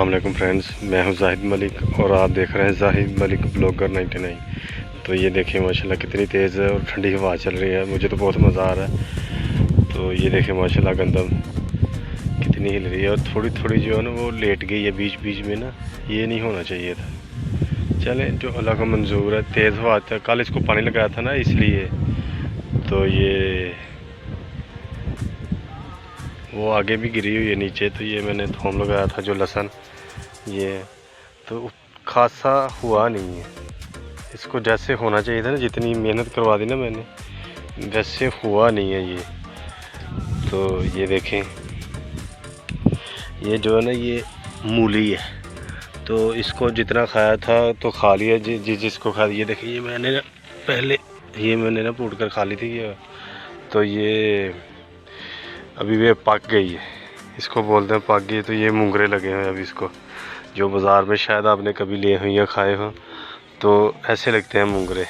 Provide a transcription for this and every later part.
अस्सलाम वालेकुम फ्रेंड्स, मैं हूं जाहिद मलिक और आप देख रहे हैं जाहिद मलिक ब्लॉगर 99। तो ये देखिए माशाल्लाह कितनी तेज़ है और ठंडी हवा चल रही है, मुझे तो बहुत मज़ा आ रहा है। तो ये देखिए माशाल्लाह गंदम कितनी हिल रही है और थोड़ी थोड़ी जो है ना वो लेट गई है बीच बीच में ना, ये नहीं होना चाहिए था। चलें, जो अल्लाह का मंजूर है। तेज़ हवा था, कल इसको पानी लगाया था ना इसलिए, तो ये वो आगे भी गिरी हुई है नीचे। तो ये मैंने थोम लगाया था जो लहसुन, ये तो खासा हुआ नहीं है। इसको जैसे होना चाहिए था ना, जितनी मेहनत करवा दी ना मैंने, वैसे हुआ नहीं है ये। तो ये देखें, ये जो है ना ये मूली है, तो इसको जितना खाया था तो खा लिया, जिसको खा। ये देखिए, ये मैंने ना पहले ना पूट कर खा ली थी ये। तो ये अभी वे पक गई है, इसको बोलते हैं पक गई। तो ये मुंगरे लगे हैं अभी इसको, जो बाज़ार में शायद आपने कभी लिए हो या खाए हो, तो ऐसे लगते हैं मुंगरे।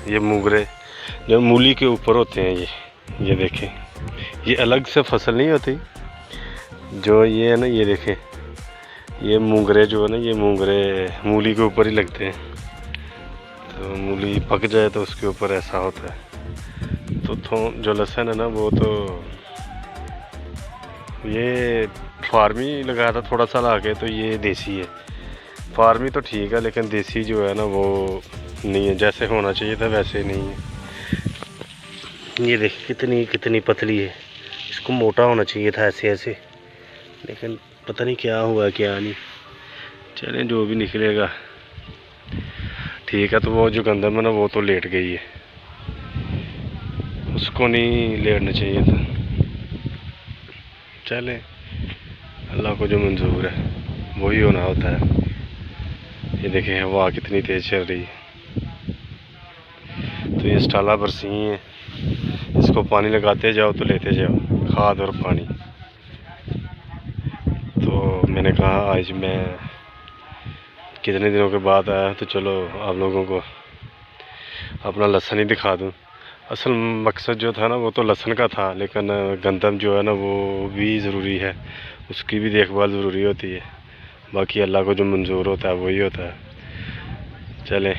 ये मुंगरे जो मूली के ऊपर होते हैं, ये देखें, ये अलग से फसल नहीं होती जो ये है ना, ये देखें, ये मुंगरे जो है ना, ये मुंगरे मूली के ऊपर ही लगते हैं। तो मूली पक जाए तो उसके ऊपर ऐसा होता है। तो जो लहसुन है ना, वो तो ये फार्मी लगाया था थोड़ा सा ला के, तो ये देसी है। फार्मी तो ठीक है, लेकिन देसी जो है ना वो नहीं है, जैसे होना चाहिए था वैसे नहीं है। ये देखिए कितनी कितनी पतली है, इसको मोटा होना चाहिए था ऐसे ऐसे, लेकिन पता नहीं क्या हुआ क्या नहीं। चलें, जो भी निकलेगा ठीक है। तो वो जो गंदम है ना, वो तो लेट गई है, उसको नहीं लेटना चाहिए था। चलें, अल्लाह को जो मंजूर है वही होना होता है। ये देखें हवा कितनी तेज़ चल रही है। तो ये स्टाला बरसी है, इसको पानी लगाते जाओ तो लेते जाओ, खाद और पानी। तो मैंने कहा आज मैं कितने दिनों के बाद आया, तो चलो आप लोगों को अपना लहसुन ही दिखा दूं। असल मकसद जो था ना वो तो लहसुन का था, लेकिन गंदम जो है ना वो भी ज़रूरी है, उसकी भी देखभाल ज़रूरी होती है। बाकी अल्लाह को जो मंजूर होता है वही होता है। चलें।